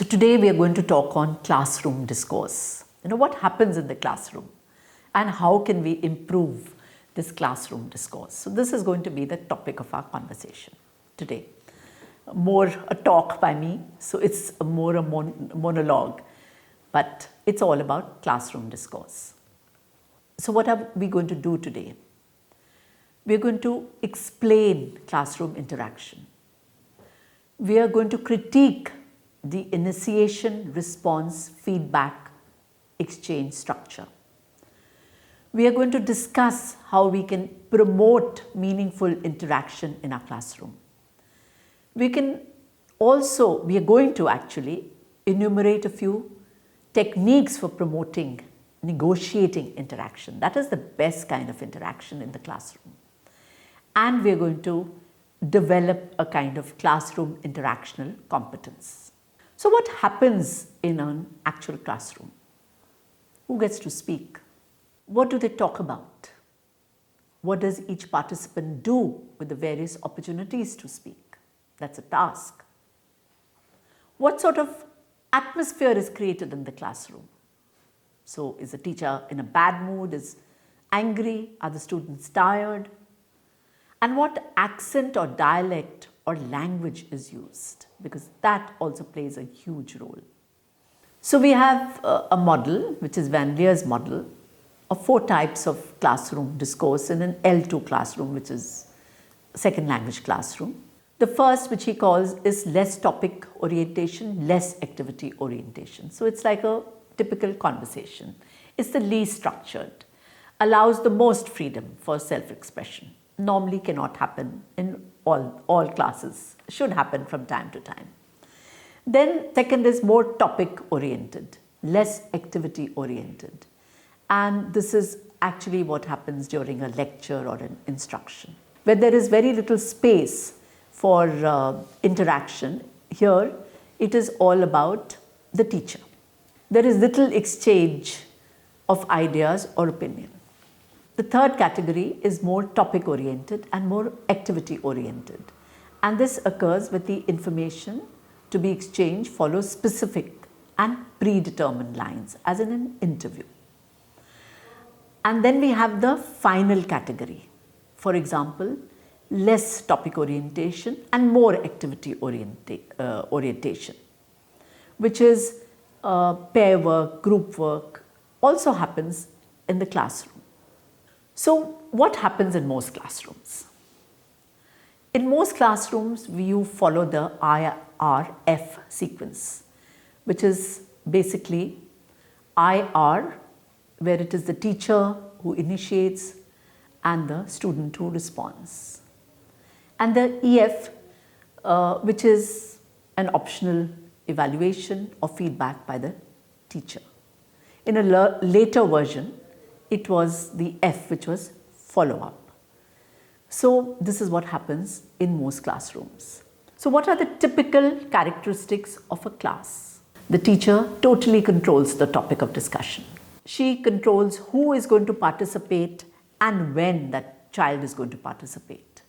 So today we are going to talk on classroom discourse. What happens in the classroom and how can we improve this classroom discourse. So this is going to be the topic of our conversation today. More a talk by me, so it's more a monologue, but it's all about classroom discourse. So what are we going to do today? We are going to explain classroom interaction. We are going to critique the initiation, response, feedback, exchange structure. We are going to discuss how we can promote meaningful interaction in our classroom. We are going to actually enumerate a few techniques for promoting, negotiating interaction. That is the best kind of interaction in the classroom. And we are going to develop a kind of classroom interactional competence. So what happens in an actual classroom? Who gets to speak? What do they talk about? What does each participant do with the various opportunities to speak? That's a task. What sort of atmosphere is created in the classroom? So is the teacher in a bad mood, is angry, are the students tired? And what accent or dialect or language is used? Because that also plays a huge role. So we have a model, which is Van Leer's model, of 4 types of classroom discourse in an L2 classroom, which is second language classroom. The first, which he calls, is less topic orientation, less activity orientation. So it's like a typical conversation. It's the least structured, allows the most freedom for self-expression. Normally cannot happen in all classes, should happen from time to time. Then second is more topic oriented, less activity oriented. And this is actually what happens during a lecture or an instruction, where there is very little space for interaction. Here it is all about the teacher. There is little exchange of ideas or opinion. The third category is more topic oriented and more activity oriented. And this occurs with the information to be exchanged follows specific and predetermined lines, as in an interview. And then we have the final category. For example, less topic orientation and more activity orientation, which is pair work, group work, also happens in the classroom. So what happens in most classrooms? In most classrooms, you follow the IRF sequence, which is basically IR, where it is the teacher who initiates and the student who responds. And the EF, which is an optional evaluation or feedback by the teacher. In a later version, it was the F, which was follow-up. So this is what happens in most classrooms. So what are the typical characteristics of a class? The teacher totally controls the topic of discussion. She controls who is going to participate and when that child is going to participate.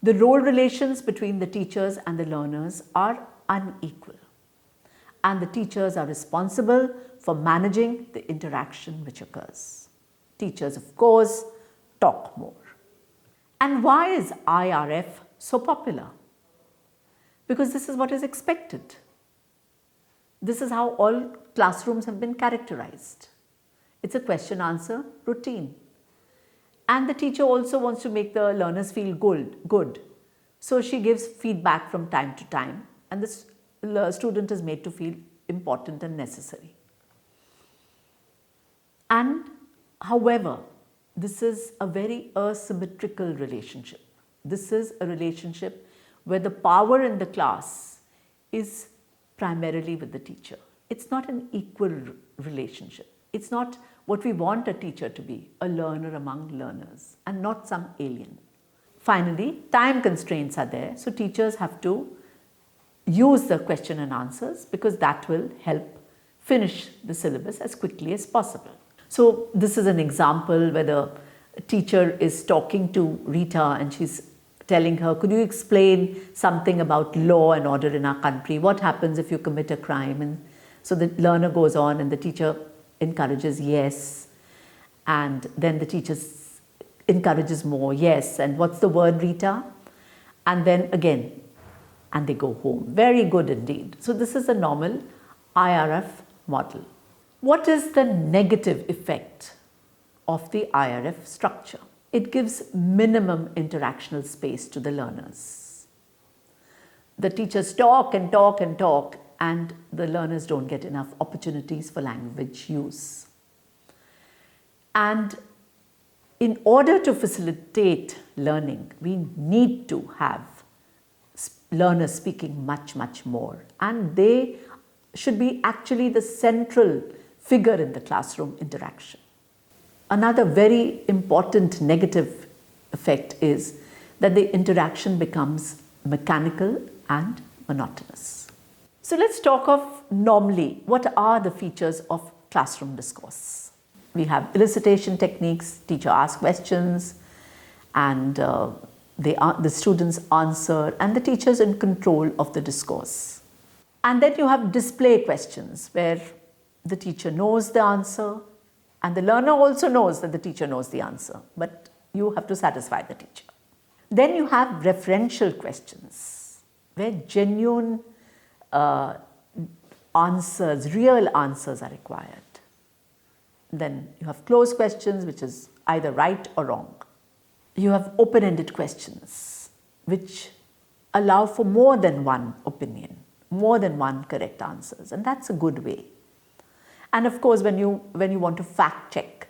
The role relations between the teachers and the learners are unequal. And the teachers are responsible for managing the interaction which occurs. Teachers, of course, talk more. And why is IRF so popular? Because this is what is expected. This is how all classrooms have been characterized. It's a question-answer routine. And the teacher also wants to make the learners feel good. So she gives feedback from time to time, and the student is made to feel important and necessary. And however, this is a very asymmetrical relationship. This is a relationship where the power in the class is primarily with the teacher. It's not an equal relationship. It's not what we want a teacher to be, a learner among learners, and not some alien. Finally, time constraints are there, so teachers have to use the question and answers because that will help finish the syllabus as quickly as possible. So this is an example where the teacher is talking to Rita and she's telling her, could you explain something about law and order in our country? What happens if you commit a crime? And so the learner goes on and the teacher encourages yes. And then the teacher encourages more, yes. And what's the word, Rita? And then again, and they go home. Very good indeed. So this is a normal IRF model. What is the negative effect of the IRF structure? It gives minimum interactional space to the learners. The teachers talk and talk and talk, and the learners don't get enough opportunities for language use. And in order to facilitate learning, we need to have learners speaking much, much more. And they should be actually the central figure in the classroom interaction. Another very important negative effect is that the interaction becomes mechanical and monotonous. So let's talk of normally, what are the features of classroom discourse? We have elicitation techniques, teacher asks questions, and the students answer, and the teacher is in control of the discourse. And then you have display questions where the teacher knows the answer, and the learner also knows that the teacher knows the answer, but you have to satisfy the teacher. Then you have referential questions, where genuine answers, real answers are required. Then you have closed questions, which is either right or wrong. You have open-ended questions, which allow for more than one opinion, more than one correct answers, and that's a good way. And of course, when you want to fact check,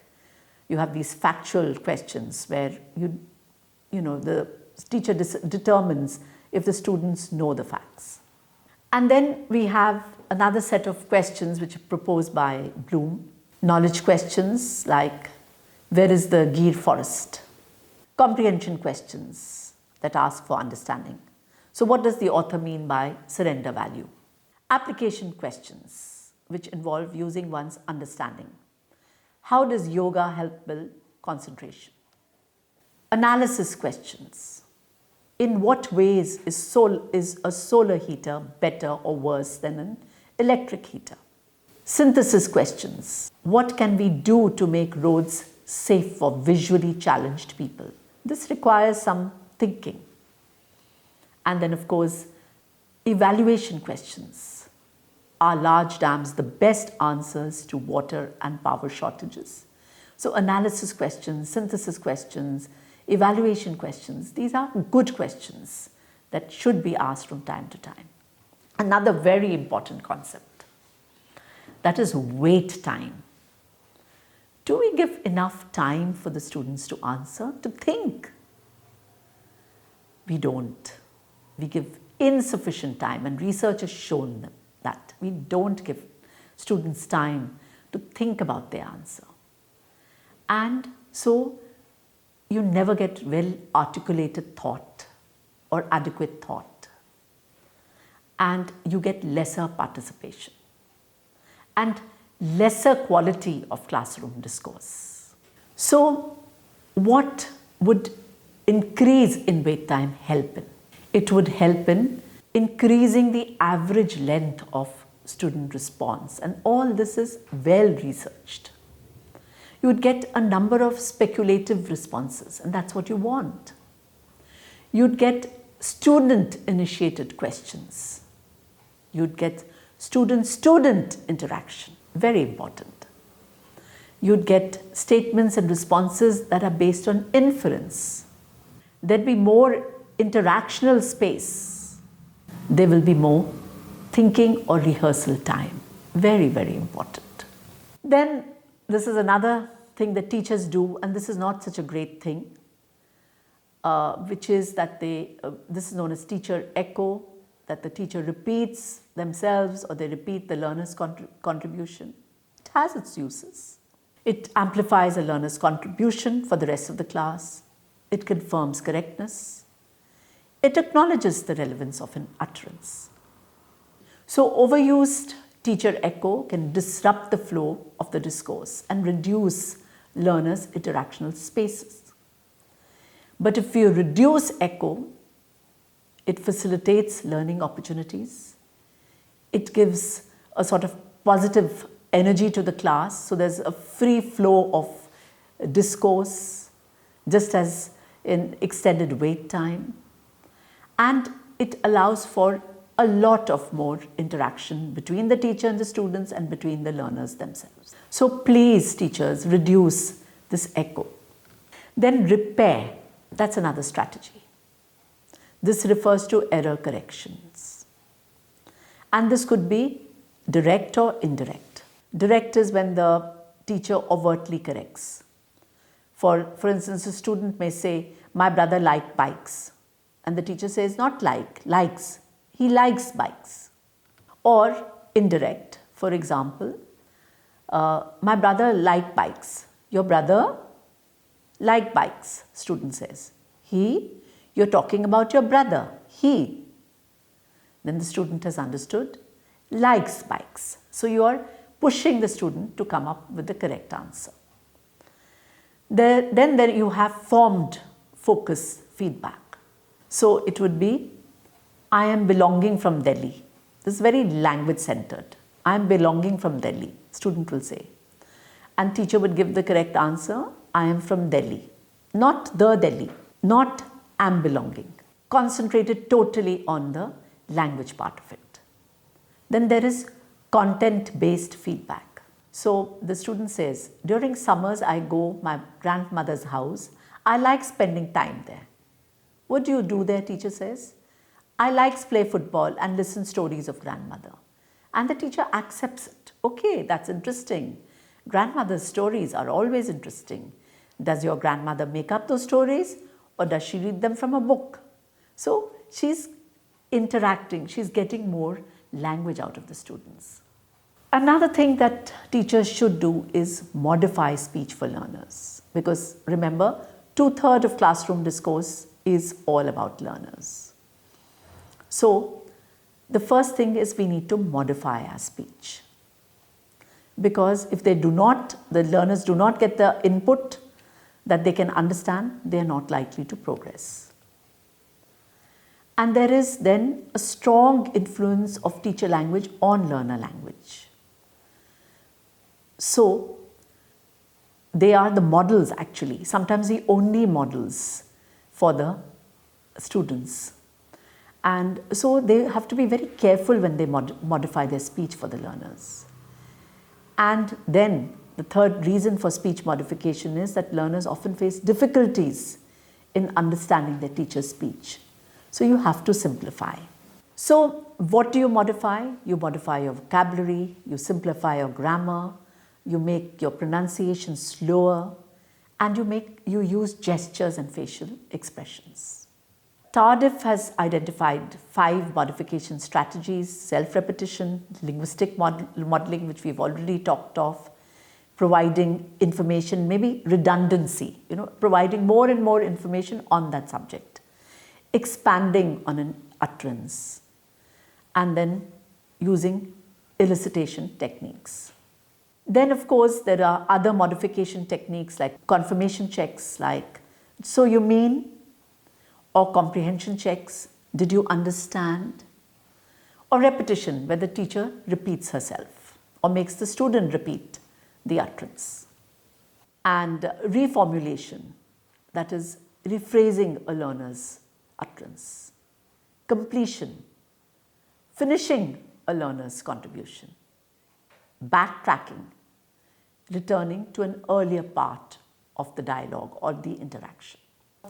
you have these factual questions where the teacher determines if the students know the facts. And then we have another set of questions which are proposed by Bloom. Knowledge questions like, where is the Gir forest? Comprehension questions that ask for understanding. So what does the author mean by surrender value? Application questions, which involve using one's understanding. How does yoga help build concentration? Analysis questions. In what ways is a solar heater better or worse than an electric heater? Synthesis questions. What can we do to make roads safe for visually challenged people? This requires some thinking. And then, of course, evaluation questions. Are large dams the best answers to water and power shortages? So analysis questions, synthesis questions, evaluation questions, these are good questions that should be asked from time to time. Another very important concept, that is wait time. Do we give enough time for the students to answer, to think? We don't. We give insufficient time, and research has shown them that we don't give students time to think about their answer. And so you never get well articulated thought or adequate thought, and you get lesser participation and lesser quality of classroom discourse. So what would increase in wait time help in? It would help in increasing the average length of student response, and all this is well researched. You would get a number of speculative responses, and that's what you want. You'd get student-initiated questions. You'd get student-student interaction, very important. You'd get statements and responses that are based on inference. There'd be more interactional space. There will be more thinking or rehearsal time. Very, very important. Then this is another thing that teachers do, and this is not such a great thing, which is that this is known as teacher echo, that the teacher repeats themselves or they repeat the learner's contribution. It has its uses. It amplifies a learner's contribution for the rest of the class. It confirms correctness. It acknowledges the relevance of an utterance. So overused teacher echo can disrupt the flow of the discourse and reduce learners' interactional spaces. But if you reduce echo, It facilitates learning opportunities. It gives a sort of positive energy to the class. So there's a free flow of discourse, just as in extended wait time. And it allows for a lot of more interaction between the teacher and the students and between the learners themselves. So please, teachers, reduce this echo. Then repair, that's another strategy. This refers to error corrections. And this could be direct or indirect. Direct is when the teacher overtly corrects. For instance, a student may say, my brother likes bikes. And the teacher says, not likes. He likes bikes. Or indirect, for example, my brother likes bikes. Your brother likes bikes, student says. You're talking about your brother, he. Then the student has understood, likes bikes. So you are pushing the student to come up with the correct answer. Then there you have formed focus feedback. So it would be, I am belonging from Delhi. This is very language centered. I am belonging from Delhi, student will say. And teacher would give the correct answer, I am from Delhi. Not the Delhi, not am belonging. Concentrated totally on the language part of it. Then there is content-based feedback. So the student says, during summers I go my grandmother's house. I like spending time there. What do you do there, teacher says? I like play football and listen stories of grandmother. And the teacher accepts it. Okay, that's interesting. Grandmother's stories are always interesting. Does your grandmother make up those stories or does she read them from a book? So she's interacting, she's getting more language out of the students. Another thing that teachers should do is modify speech for learners. Because remember, 2/3 of classroom discourse is all about learners. So the first thing is we need to modify our speech. Because if the learners do not get the input that they can understand, they are not likely to progress. And there is then a strong influence of teacher language on learner language. So they are the models actually, sometimes the only models for the students. And so they have to be very careful when they modify their speech for the learners. And then the third reason for speech modification is that learners often face difficulties in understanding their teacher's speech. So you have to simplify. So what do you modify? You modify your vocabulary, you simplify your grammar, you make your pronunciation slower, and you use gestures and facial expressions. Tardif has identified 5 modification strategies: self-repetition, linguistic modeling, which we've already talked of, providing information, maybe redundancy, providing more and more information on that subject, expanding on an utterance, and then using elicitation techniques. Then, of course, there are other modification techniques like confirmation checks, like, so you mean, or comprehension checks, did you understand? Or repetition, where the teacher repeats herself or makes the student repeat the utterance. And reformulation, that is rephrasing a learner's utterance. Completion, finishing a learner's contribution. Backtracking, returning to an earlier part of the dialogue or the interaction.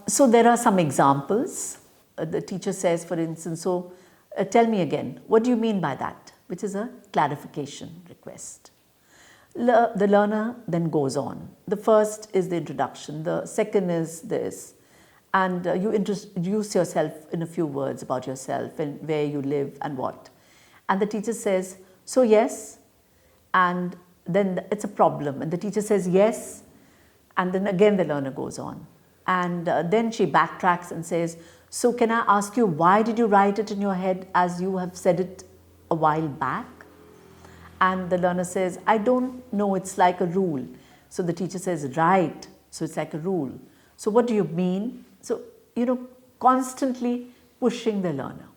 So there are some examples. The teacher says, for instance, tell me again, what do you mean by that? Which is a clarification request. The learner then goes on. The first is the introduction. The second is this. And you introduce yourself in a few words about yourself and where you live and what. And the teacher says, so yes. And then it's a problem. And the teacher says yes. And then again the learner goes on. And then she backtracks and says, so can I ask you, why did you write it in your head as you have said it a while back? And the learner says, I don't know, it's like a rule. So the teacher says, right, so it's like a rule. So what do you mean? So, constantly pushing the learner.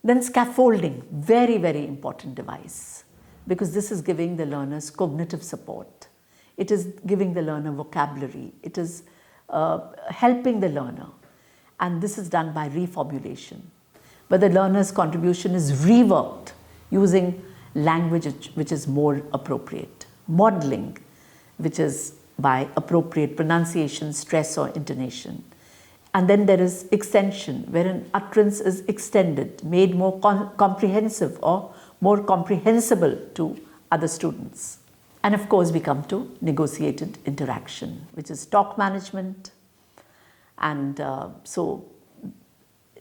Then scaffolding, very, very important device, because this is giving the learners cognitive support. It is giving the learner vocabulary. It is helping the learner. And this is done by reformulation, where the learner's contribution is reworked using language which is more appropriate. Modeling, which is by appropriate pronunciation, stress or intonation. And then there is extension, where an utterance is extended, made more comprehensive or more comprehensible to other students. And of course, we come to negotiated interaction, which is talk management. And so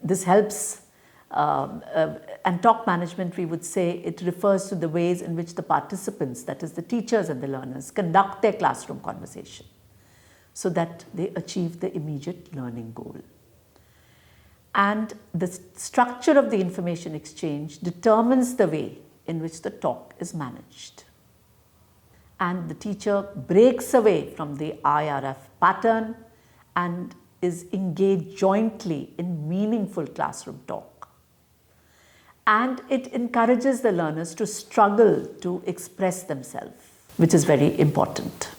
this helps, and talk management, we would say, it refers to the ways in which the participants, that is the teachers and the learners, conduct their classroom conversation so that they achieve the immediate learning goal. And the structure of the information exchange determines the way in which the talk is managed. And the teacher breaks away from the IRF pattern and is engaged jointly in meaningful classroom talk. And it encourages the learners to struggle to express themselves, which is very important.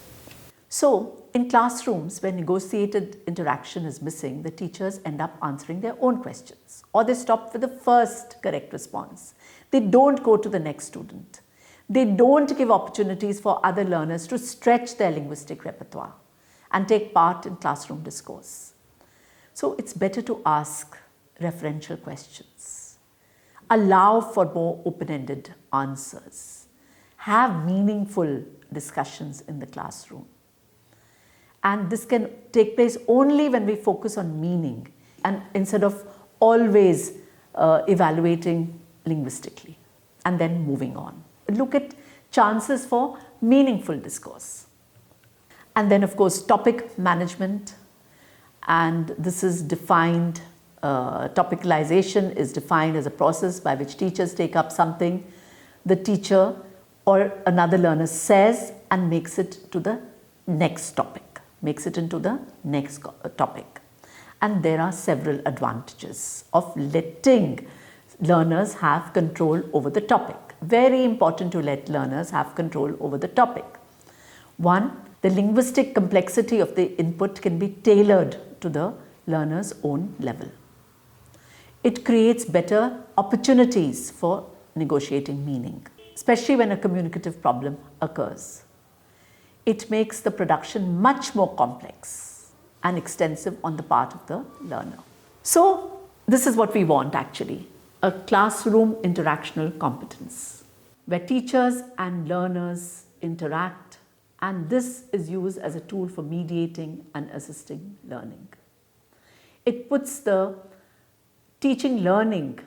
So, in classrooms where negotiated interaction is missing, the teachers end up answering their own questions, or they stop with the first correct response. They don't go to the next student. They don't give opportunities for other learners to stretch their linguistic repertoire and take part in classroom discourse. So it's better to ask referential questions, allow for more open-ended answers, have meaningful discussions in the classroom. And this can take place only when we focus on meaning and instead of always evaluating linguistically and then moving on. Look at chances for meaningful discourse. And then of course topic management, and this is defined, topicalization is defined as a process by which teachers take up something the teacher or another learner says and makes it to the next topic. Makes it into the next topic. And there are several advantages of letting learners have control over the topic. Very important to let learners have control over the topic. One, the linguistic complexity of the input can be tailored to the learner's own level. It creates better opportunities for negotiating meaning, especially when a communicative problem occurs. It makes the production much more complex and extensive on the part of the learner. So this is what we want actually, a classroom interactional competence where teachers and learners interact, and this is used as a tool for mediating and assisting learning. It puts the teaching learning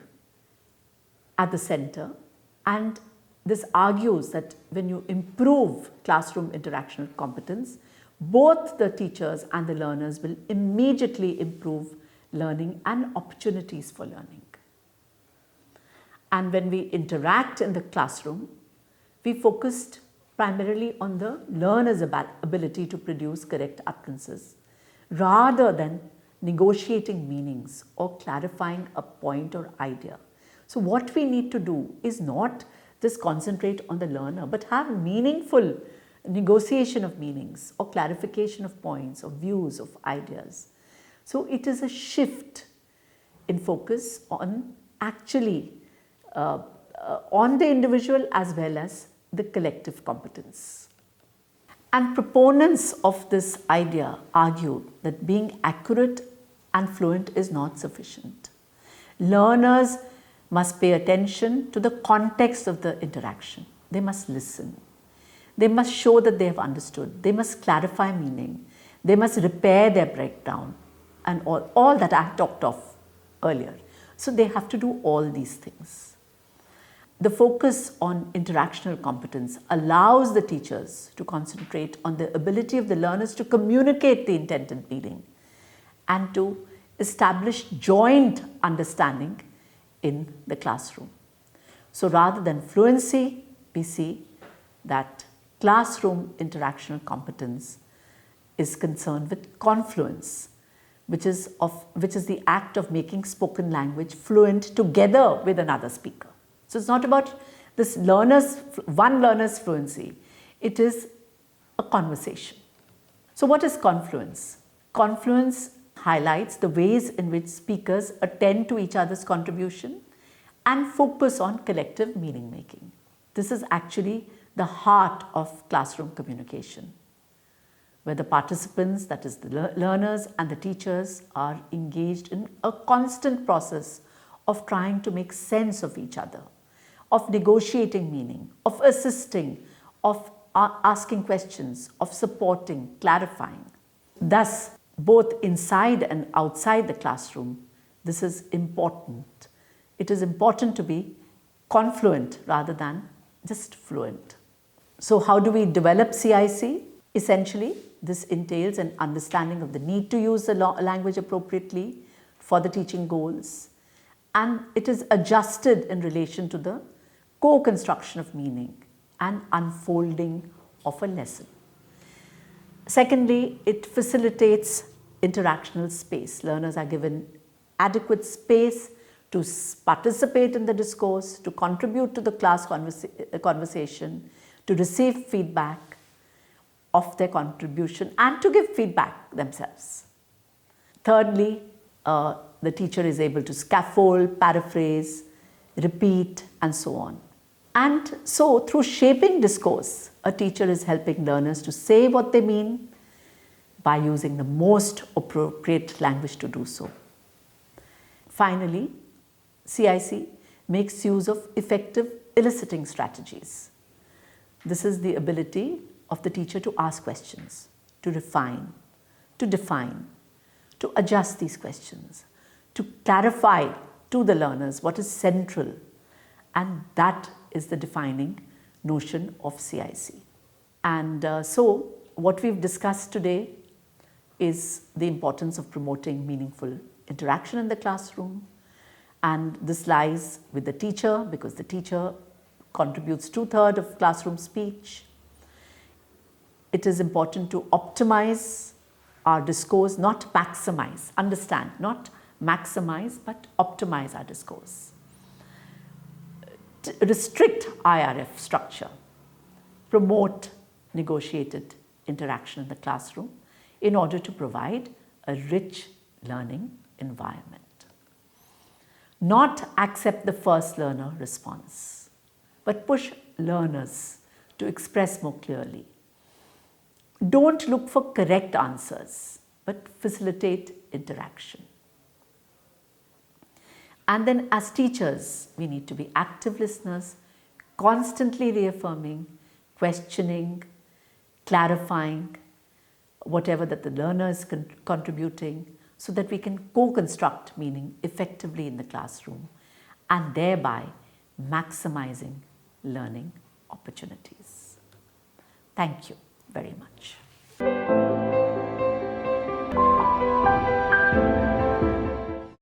at the center, and this argues that when you improve classroom interactional competence, both the teachers and the learners will immediately improve learning and opportunities for learning. And when we interact in the classroom, we focused primarily on the learner's ability to produce correct utterances rather than negotiating meanings or clarifying a point or idea. So what we need to do is not just concentrate on the learner, but have meaningful negotiation of meanings or clarification of points or views of ideas. So it is a shift in focus on actually on the individual as well as the collective competence. And proponents of this idea argue that being accurate and fluent is not sufficient. Learners must pay attention to the context of the interaction. They must listen. They must show that they have understood. They must clarify meaning. They must repair their breakdown and all that I talked of earlier. So they have to do all these things. The focus on interactional competence allows the teachers to concentrate on the ability of the learners to communicate the intended meaning and to establish joint understanding in the classroom. So rather than fluency, we see that classroom interactional competence is concerned with confluence, which is the act of making spoken language fluent together with another speaker. So it's not about this one learner's fluency. It is a conversation. So what is confluence? Confluence highlights the ways in which speakers attend to each other's contribution and focus on collective meaning making. This is actually the heart of classroom communication, where the participants, that is the learners and the teachers, are engaged in a constant process of trying to make sense of each other, of negotiating meaning, of assisting, of asking questions, of supporting, clarifying. Thus, both inside and outside the classroom, this is important. It is important to be confluent rather than just fluent. So how do we develop CIC? Essentially, this entails an understanding of the need to use the language appropriately for the teaching goals, and it is adjusted in relation to the co-construction of meaning and unfolding of a lesson. Secondly, it facilitates interactional space. Learners are given adequate space to participate in the discourse, to contribute to the class conversation, to receive feedback of their contribution and to give feedback themselves. Thirdly, the teacher is able to scaffold, paraphrase, repeat, and so on. And so through shaping discourse, a teacher is helping learners to say what they mean by using the most appropriate language to do so. Finally, CIC makes use of effective eliciting strategies. This is the ability of the teacher to ask questions, to refine, to define, to adjust these questions, to clarify to the learners what is central, and that is the defining notion of CIC. And so what we've discussed today is the importance of promoting meaningful interaction in the classroom, and this lies with the teacher because the teacher contributes 2/3 of classroom speech. It is important to optimize our discourse, not maximize. Understand, not maximize, but optimize our discourse. To restrict IRF structure, promote negotiated interaction in the classroom in order to provide a rich learning environment. Not accept the first learner response, but push learners to express more clearly. Don't look for correct answers, but facilitate interaction. And then as teachers, we need to be active listeners, constantly reaffirming, questioning, clarifying whatever that the learner is contributing, so that we can co-construct meaning effectively in the classroom and thereby maximizing learning opportunities. Thank you very much.